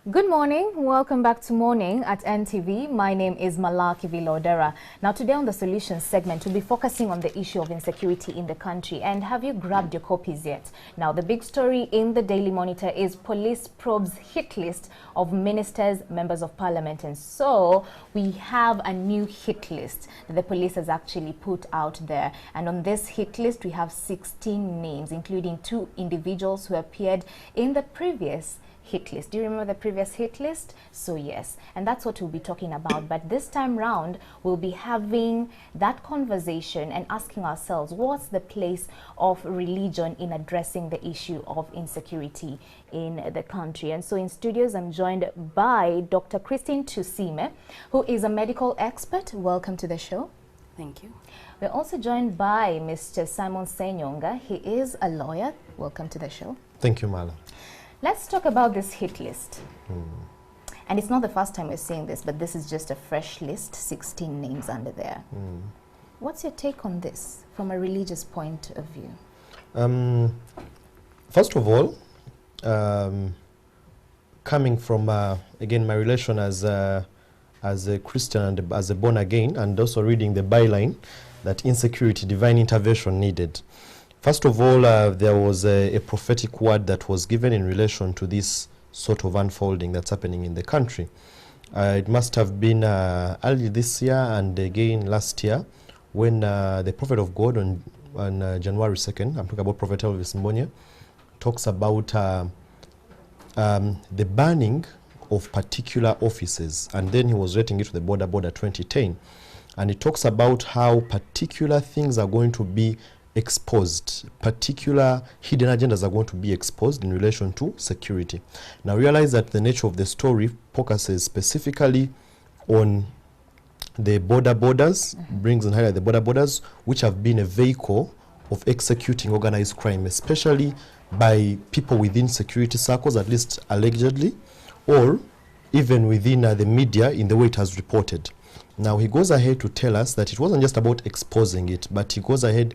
Good morning. Welcome back to Morning at NTV. My name is Malaki Vilodera. Now today on the Solutions segment, we'll be focusing on the issue of insecurity in the country. And have you grabbed your copies yet? Now the big story in the Daily Monitor is police probes hit list of ministers, members of parliament. And so we have a new hit list that the police has actually put out there. And on this hit list, we have 16 names, including 2 individuals who appeared in the previous hit list. Do you remember the previous hit list? So yes, and that's what we'll be talking about. But this time round, we'll be having that conversation and asking ourselves, what's the place of religion in addressing the issue of insecurity in the country? And so in studios, I'm joined by Dr. Christine Tusime, who is a medical expert. Welcome to the show. Thank you. We're also joined by Mr. Ssenyonga. He is a lawyer. Welcome to the show. Thank you, Mala. Let's talk about this hit list. And it's not the first time we're seeing this, but this is just a fresh list, 16 names under there. What's your take on this from a religious point of view? First of all, coming from, again, my relation as a Christian and as a born again, and also reading the byline that insecurity, divine intervention needed. First of all, there was a prophetic word that was given in relation to this sort of unfolding that's happening in the country. It must have been early this year and again last year when the prophet of God on January 2nd, I'm talking about Prophet Elvis Mbonye, talks about the banning of particular offices. And then he was relating it to the border 2010. And he talks about how particular things are going to be exposed, particular hidden agendas are going to be exposed in relation to security. Now realize that the nature of the story focuses specifically on the borders, brings in highlight the borders, which have been a vehicle of executing organized crime, especially by people within security circles, at least allegedly, or even within the media in the way it has reported. Now he goes ahead to tell us that it wasn't just about exposing it, but he goes ahead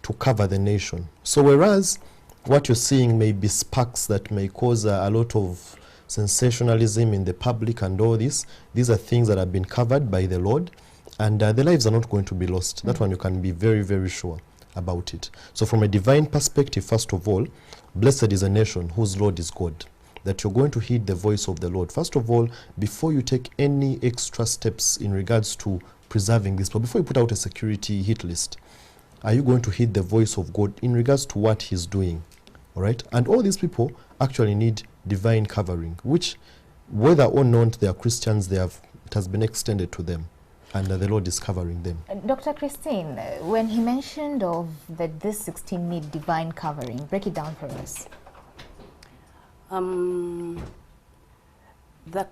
to cover the nation. So whereas what you're seeing may be sparks that may cause a lot of sensationalism in the public and all this, these are things that have been covered by the Lord, and the lives are not going to be lost. That one you can be very, very sure about it. So from a divine perspective, first of all, blessed is a nation whose Lord is God, that you're going to heed the voice of the Lord. First of all, before you take any extra steps in regards to preserving this, but before you put out a security hit list, are you going to heed the voice of God in regards to what he's doing? All right? And all these people actually need divine covering, which, whether or not they are Christians, it has been extended to them, and the Lord is covering them. Dr. Christine, when he mentioned that this 16 need divine covering, break it down for us. The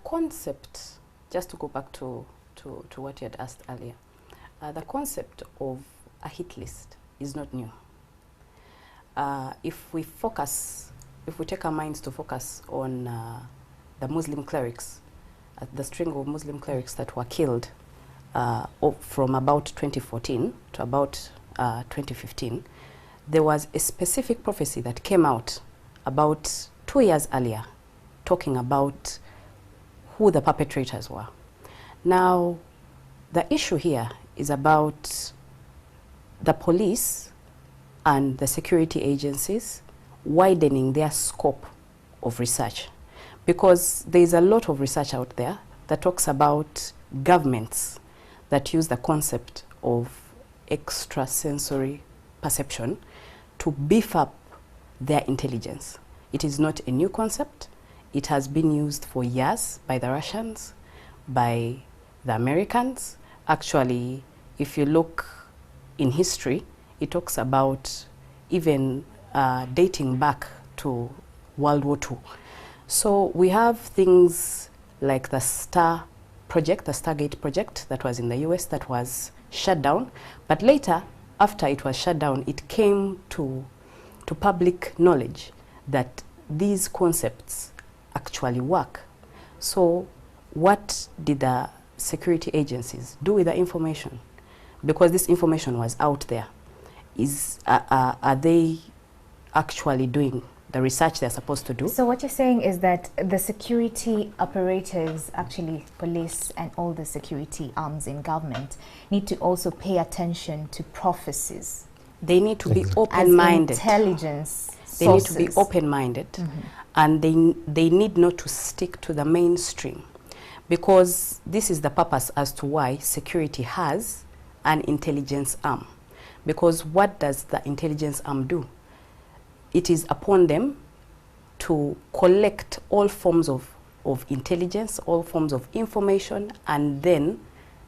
concept, just to go back to what you had asked earlier, the concept of a hit list is not new. If we take our minds to focus on the Muslim clerics, the string of Muslim clerics that were killed from about 2014 to about 2015, there was a specific prophecy that came out about 2 years earlier, talking about who the perpetrators were. Now, the issue here is about the police and the security agencies widening their scope of research, because there is a lot of research out there that talks about governments that use the concept of extrasensory perception to beef up their intelligence. It is not a new concept. It has been used for years by the Russians, by the Americans. Actually, if you look in history, it talks about even dating back to World War II. So we have things like the STAR project, the Stargate project that was in the US that was shut down. But later, after it was shut down, it came to public knowledge that these concepts actually work. So what did the security agencies do with the information? Because this information was out there. Are they actually doing the research they're supposed to do. So what you're saying is that the security operators, actually police and all the security arms in government, need to also pay attention to prophecies. They need to be Exactly. open-minded. Intelligence They need to sources. be open-minded, and they need not to stick to the mainstream, because this is the purpose as to why security has an intelligence arm. Because what does the intelligence arm do? It is upon them to collect all forms of intelligence, all forms of information, and then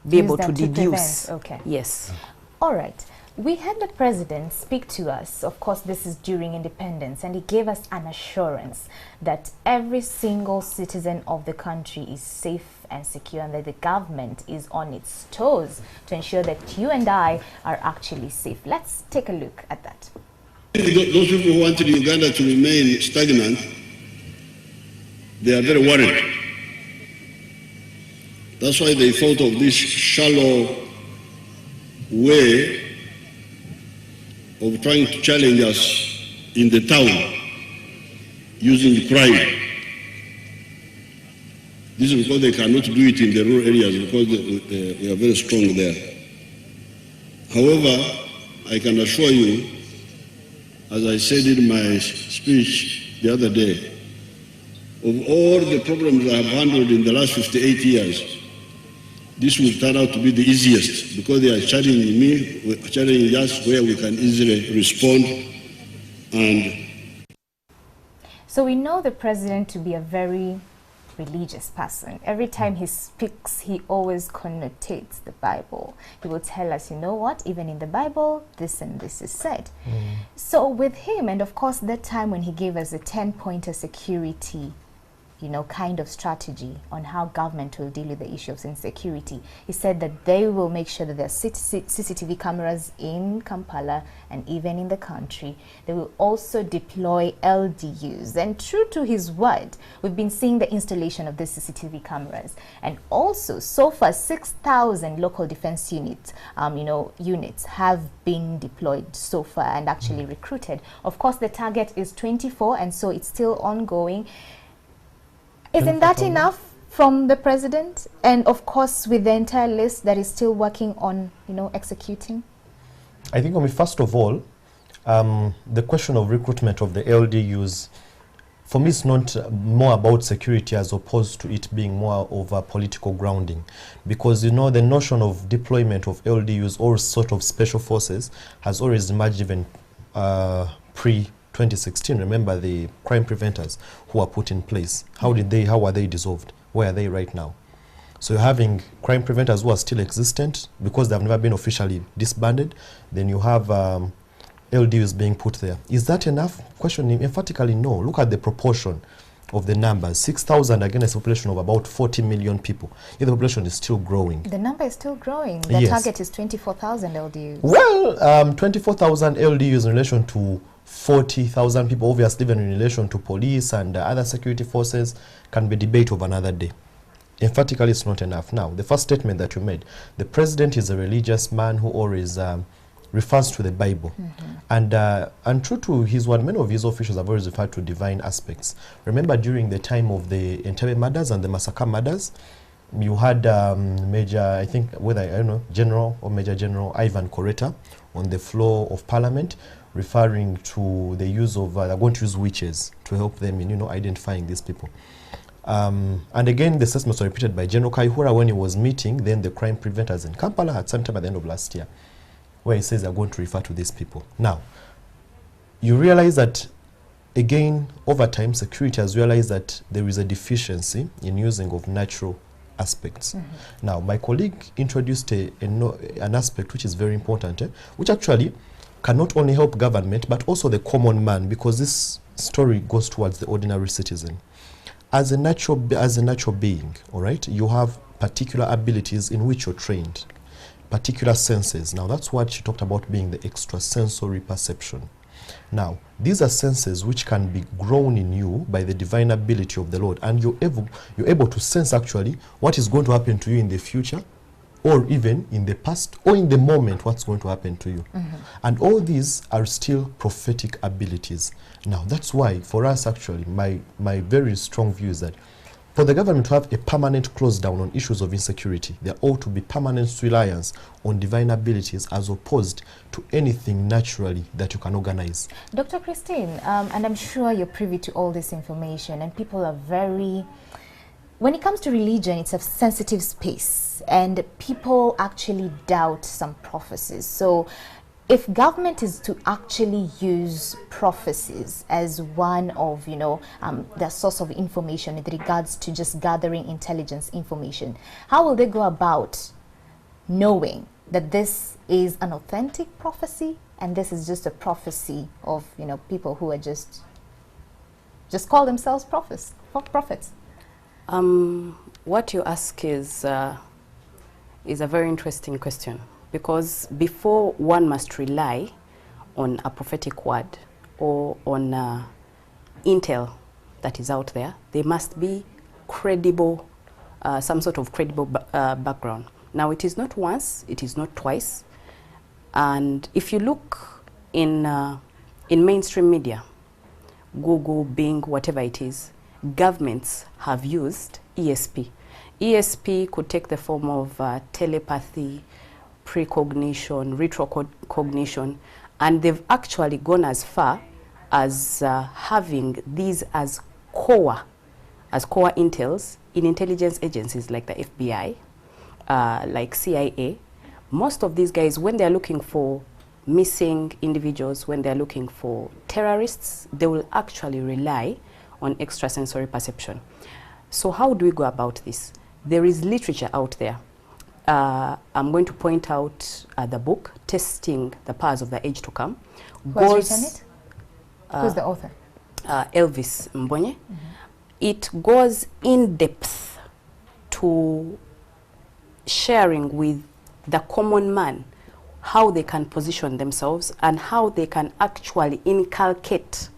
be Use able them to to deduce. prevent. Okay. Yes. All right. We had the president speak to us. Of course, this is during independence, and he gave us an assurance that every single citizen of the country is safe and secure, and that the government is on its toes to ensure that you and I are actually safe. Let's take a look at that. Those people who wanted Uganda to remain stagnant, they are very worried. That's why they thought of this shallow way of trying to challenge us in the town using crime. This is because they cannot do it in the rural areas because they are very strong there. However, I can assure you, as I said in my speech the other day, of all the problems I have handled in the last 58 years, this will turn out to be the easiest because they are challenging me, challenging us where we can easily respond. And So we know the president to be a very religious person. Every time he speaks, he always connotates the Bible. He will tell us, you know what, even in the Bible, this and this is said. So with him, and of course that time when he gave us a 10-pointer security, you know, kind of strategy on how government will deal with the issue of insecurity. He said that they will make sure that there are CCTV cameras in Kampala and even in the country. They will also deploy LDUs. And true to his word, we've been seeing the installation of the CCTV cameras. And also, so far, 6,000 local defense units, units have been deployed so far and actually recruited. Of course, the target is 24, and so it's still ongoing. Isn't that enough from the president? And of course, with the entire list that is still working on, executing? I think, first of all, the question of recruitment of the LDUs, for me, it's not more about security as opposed to it being more of a political grounding. Because, the notion of deployment of LDUs or sort of special forces has always emerged even pre-2016. Remember the crime preventers who were put in place. How were they dissolved? Where are they right now? So you're having crime preventers who are still existent because they've never been officially disbanded. Then you have LDUs being put there. Is that enough? Question emphatically no. Look at the proportion of the numbers. 6,000 against a population of about 40 million people. Yet the population is still growing. The number is still growing. The Yes. target is 24,000 LDUs. Well, 24,000 LDUs in relation to 40,000 people, obviously even in relation to police and other security forces, can be debate of another day. Emphatically, it's not enough. Now, the first statement that you made, the president is a religious man who always refers to the Bible. And true to his word, many of his officials have always referred to divine aspects. Remember during the time of the Entebbe murders and the Massacre murders, you had General or Major General Ivan Koreta on the floor of Parliament referring to the use of, they're going to use witches to help them in, identifying these people. And again, the statements were repeated by General Kaihura when he was meeting then the crime preventers in Kampala at some time at the end of last year, where he says they're going to refer to these people. Now, you realize that, again, over time, security has realized that there is a deficiency in using of natural aspects. Now, my colleague introduced an aspect which is very important, which actually can not only help government, but also the common man, because this story goes towards the ordinary citizen. As a natural being, all right, you have particular abilities in which you're trained, particular senses. Now, that's what she talked about being the extrasensory perception. Now, these are senses which can be grown in you by the divine ability of the Lord, and you're able to sense actually what is going to happen to you in the future or even in the past or in the moment what's going to happen to you. And all these are still prophetic abilities. Now that's why for us actually my very strong view is that for the government to have a permanent close down on issues of insecurity, there ought to be permanent reliance on divine abilities as opposed to anything naturally that you can organize. Dr. Christine, and I'm sure you're privy to all this information, and people are very, when it comes to religion, it's a sensitive space, and people actually doubt some prophecies. So if government is to actually use prophecies as one of, the source of information with regards to just gathering intelligence information, how will they go about knowing that this is an authentic prophecy and this is just a prophecy of, people who are just call themselves prophets? What you ask is a very interesting question. Because before one must rely on a prophetic word or on intel that is out there, there must be credible, some sort of credible background. Now it is not once, it is not twice. And if you look in mainstream media, Google, Bing, whatever it is, governments have used ESP. ESP could take the form of telepathy, precognition, retrocognition, and they've actually gone as far as having these as core intels in intelligence agencies like the FBI, like CIA. Most of these guys, when they're looking for missing individuals, when they're looking for terrorists, they will actually rely on extrasensory perception. So how do we go about this? There is literature out there. I'm going to point out the book, Testing the Powers of the Age to Come. Who has written it? Who's the author? Elvis Mbonye. It goes in depth to sharing with the common man how they can position themselves and how they can actually inculcate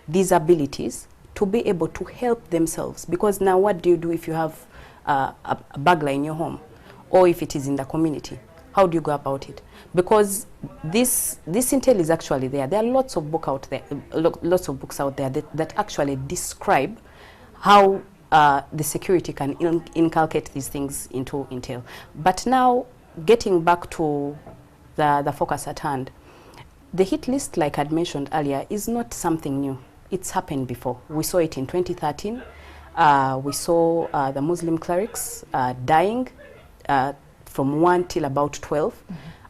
these abilities to be able to help themselves. Because now what do you do if you have a burglar in your home? Or if it is in the community, how do you go about it? Because this intel is actually there. There are lots of books out there that actually describe how the security can inculcate these things into intel. But now, getting back to the focus at hand, the hit list, like I'd mentioned earlier, is not something new. It's happened before. We saw it in 2013. We saw the Muslim clerics dying. From 1 till about 12,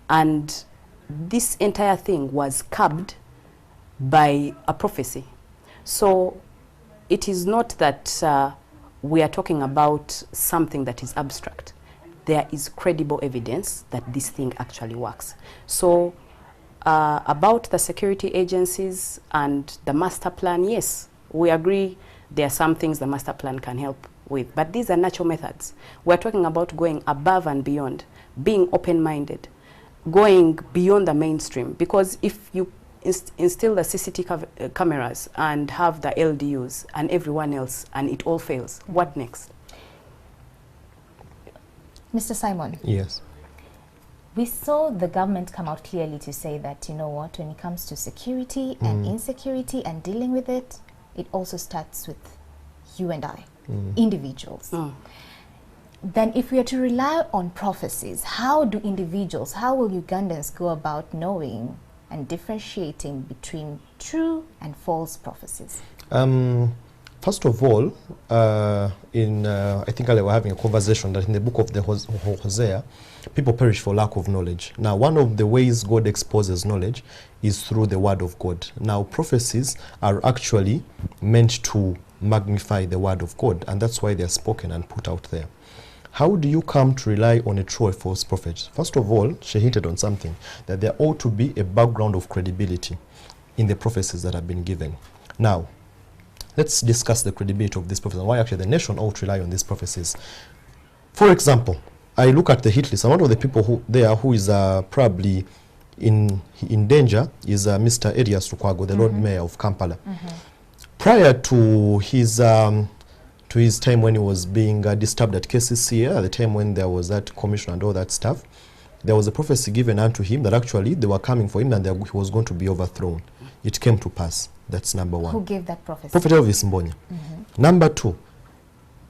and this entire thing was curbed by a prophecy. So it is not that we are talking about something that is abstract. There is credible evidence that this thing actually works. So about the security agencies and the master plan, yes, we agree there are some things the master plan can help with, but these are natural methods. We're talking about going above and beyond, being open-minded, going beyond the mainstream, because if you instill the CCTV cameras and have the LDUs and everyone else and it all fails, what next? Mr. Simon. Yes. We saw the government come out clearly to say that, when it comes to security and insecurity and dealing with it, it also starts with you and I. Individuals. Then if we are to rely on prophecies, how will Ugandans go about knowing and differentiating between true and false prophecies? First of all, I think we were having a conversation that in the book of the Hosea, people perish for lack of knowledge. Now, one of the ways God exposes knowledge is through the word of God. Now, prophecies are actually meant to magnify the word of God, and that's why they're spoken and put out there. How do you come to rely on a true or false prophet? First of all, she hinted on something, that there ought to be a background of credibility in the prophecies that have been given. Now, let's discuss the credibility of these prophecies and why actually the nation ought to rely on these prophecies. For example, I look at the hit list, and one of the people who is probably in danger is Mr. Erias Lukwago, the Lord Mayor of Kampala. Prior to his to his time when he was being disturbed at KCCA, at the time when there was that commission and all that stuff, there was a prophecy given unto him that actually they were coming for him and he was going to be overthrown. It came to pass. That's number one. Who gave that prophecy? Prophet Elvis Mbonya. Number two,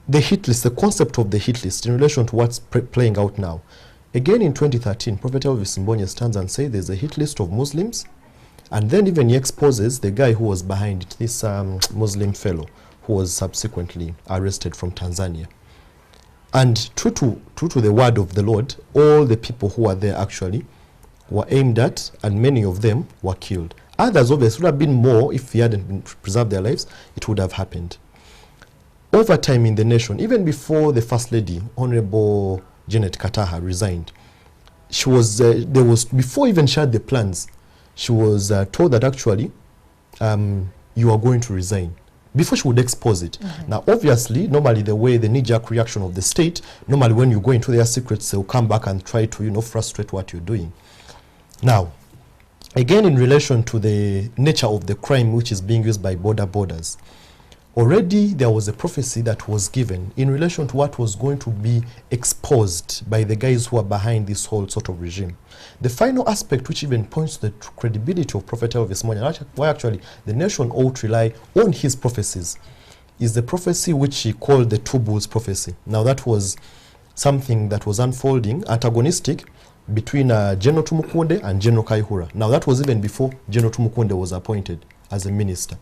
the hit list, the concept of the hit list in relation to what's playing out now. Again in 2013, Prophet Elvis Mbonya stands and says there's a hit list of Muslims, and then even he exposes the guy who was behind it, this Muslim fellow who was subsequently arrested from Tanzania. And true to the word of the Lord, all the people who were there actually were aimed at, and many of them were killed. Others obviously would have been more if he hadn't been preserved their lives, it would have happened. Over time in the nation, even before the First Lady, Honorable Janet Kataha, resigned, she was, before even she had the plans, she was told that actually you are going to resign, before she would expose it. Now, obviously, normally the way the knee-jerk reaction of the state, normally when you go into their secrets, they'll come back and try to, frustrate what you're doing. Now, again, in relation to the nature of the crime which is being used by borders, already there was a prophecy that was given in relation to what was going to be exposed by the guys who are behind this whole sort of regime. The final aspect which even points to the credibility of Prophet Elvis Mbonya, why actually the nation ought to rely on his prophecies, is the prophecy which he called the two bulls prophecy. Now that was something that was unfolding, antagonistic, between General Tumukunde and General Kaihura. Now that was even before General Tumukunde was appointed as a minister.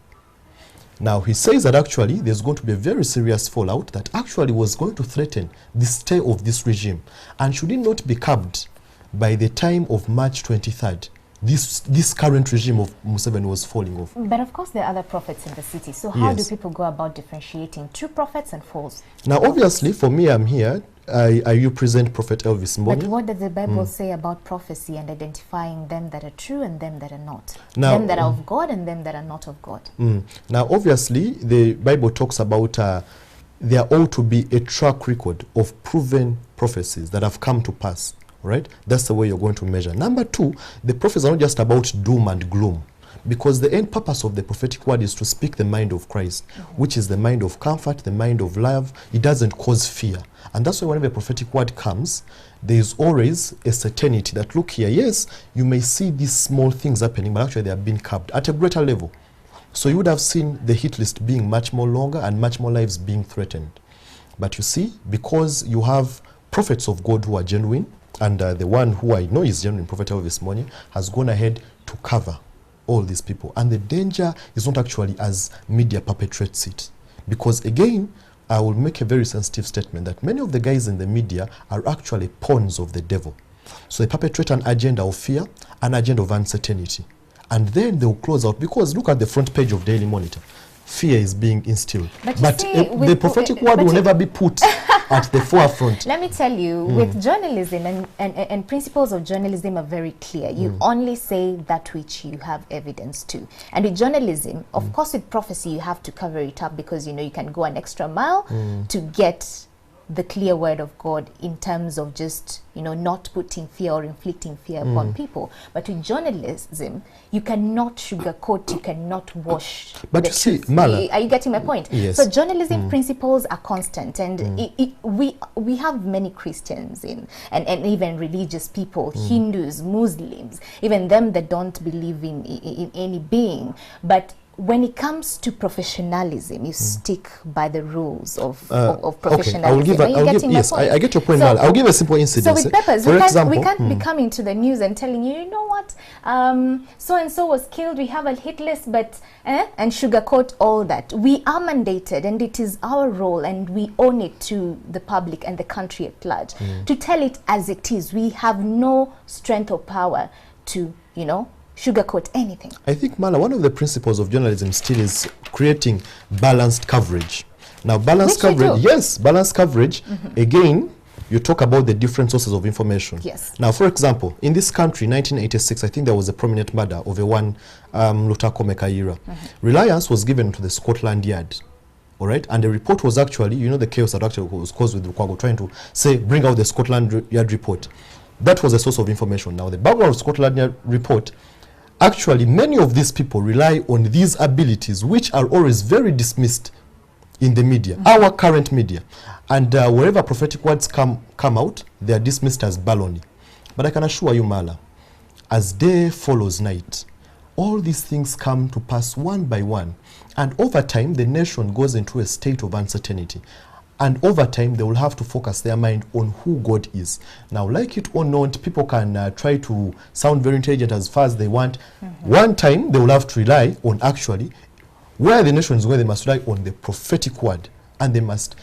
Now he says that actually there's going to be a very serious fallout that actually was going to threaten the stay of this regime, and should it not be curbed by the time of March 23rd, this current regime of Museveni was falling off. But of course there are other prophets in the city, so how do people go about differentiating true prophets and false? Now obviously for me, I'm here, you present Prophet Elvis Mbonya. But what does the Bible say about prophecy and identifying them that are true and them that are not? Now, them that are of God and them that are not of God. Now obviously the Bible talks about there ought to be a track record of proven prophecies that have come to pass. Right? That's the way you're going to measure. Number two, the prophets are not just about doom and gloom, because the end purpose of the prophetic word is to speak the mind of Christ, which is the mind of comfort, the mind of love. It doesn't cause fear. And that's why whenever a prophetic word comes, there is always a certainty that, look here, yes, you may see these small things happening, but actually they are being curbed at a greater level. So you would have seen the hit list being much more longer and much more lives being threatened. But you see, because you have prophets of God who are genuine, and the one who I know is genuine, Prophet Elvis Mbonya, has gone ahead to cover all these people. And the danger is not actually as media perpetrates it. Because again, I will make a very sensitive statement that many of the guys in the media are actually pawns of the devil. So they perpetrate an agenda of fear, an agenda of uncertainty. And then they will close out, because look at the front page of Daily Monitor. Fear is being instilled. But the prophetic word will never be put at the forefront. Let me tell you, with journalism and principles of journalism are very clear. You only say that which you have evidence to. And with journalism, of course with prophecy, you have to cover it up because, you can go an extra mile to get the clear word of God in terms of just, not putting fear or inflicting fear upon people. But with journalism, you cannot sugarcoat, you cannot wash. But you see, Mala, are you getting my point? Yes. So journalism principles are constant, and we have many Christians and even religious people, Hindus, Muslims, even them that don't believe in any being. But when it comes to professionalism, you stick by the rules of professionalism. Okay, I get your point. So, I'll give a simple incident. So with peppers, we can't be coming to the news and telling you, what, so and so was killed. We have a hit list, but and sugarcoat all that. We are mandated, and it is our role, and we own it to the public and the country at large to tell it as it is. We have no strength or power to, sugarcoat anything. I think, Mala, one of the principles of journalism still is creating balanced coverage. Now, balanced coverage, again, you talk about the different sources of information. Yes. Now, for example, in this country, 1986, I think there was a prominent murder of a one Lutako Mekaira. Reliance was given to the Scotland Yard. All right, and the report was actually, the chaos that actually was caused with Lukwago trying to say, bring out the Scotland Yard report. That was a source of information. Now, the background of Scotland Yard report, actually, many of these people rely on these abilities, which are always very dismissed in the media, our current media. And wherever prophetic words come out, they are dismissed as baloney. But I can assure you, Mala, as day follows night, all these things come to pass one by one. And over time, the nation goes into a state of uncertainty. And over time, they will have to focus their mind on who God is. Now, like it or not, people can try to sound very intelligent as far as they want. One time, they will have to rely on actually where the nation is going, they must rely on the prophetic word. And they must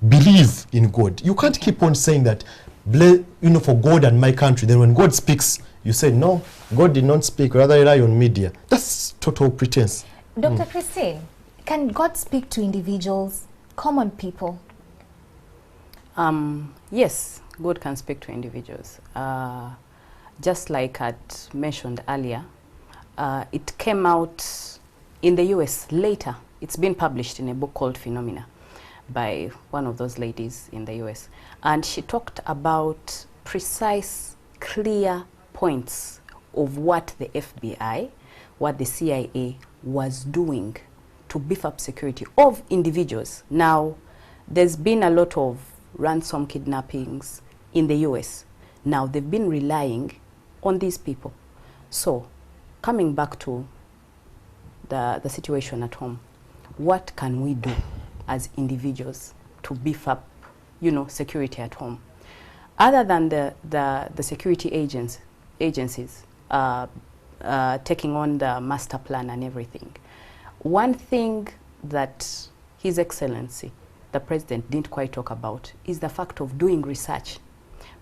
believe in God. You can't keep on saying that, for God and my country. Then when God speaks, you say, no, God did not speak, rather rely on media. That's total pretense. Dr. Christine, can God speak to individuals, common people? Yes, God can speak to individuals. Just like I mentioned earlier, it came out in the US later. It's been published in a book called Phenomena by one of those ladies in the US. And she talked about precise, clear points of what the FBI, what the CIA was doing to beef up security of individuals. Now, there's been a lot of ransom kidnappings in the US. Now, they've been relying on these people. So, coming back to the situation at home, what can we do as individuals to beef up, security at home? Other than the security agencies taking on the master plan and everything, one thing that His Excellency, the President, didn't quite talk about is the fact of doing research,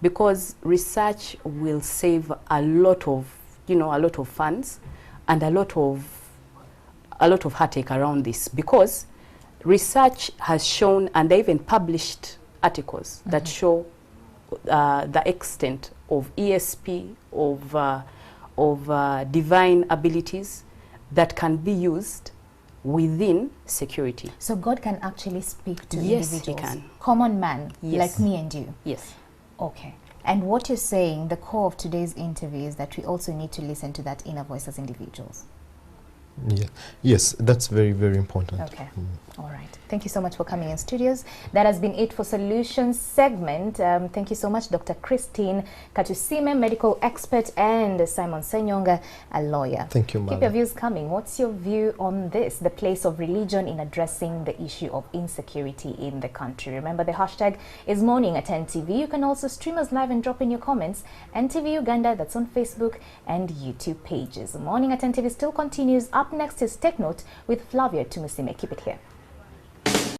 because research will save a lot of funds and a lot of heartache around this, because research has shown, and they even published articles that show the extent of ESP, of divine abilities that can be used within security. So God can actually speak to Yes, individuals? He can. Common man, Yes. like me and you? Yes. Okay. And what you're saying, the core of today's interview, is that we also need to listen to that inner voice as individuals. Yeah. Yes, that's very, very important. Okay. All right. Thank you so much for coming in studios. That has been it for Solutions segment. Thank you so much, Dr. Christine Katusime, medical expert, and Simon Ssenyonga, a lawyer. Thank you, Keep Mala. your views coming. What's your view on this, the place of religion in addressing the issue of insecurity in the country? Remember, the hashtag is morning at NTV. You can also stream us live and drop in your comments. NTV Uganda, that's on Facebook and YouTube pages. Morning at NTV still continues. Up next is Take Note with Flavia Tumusime. Keep it here.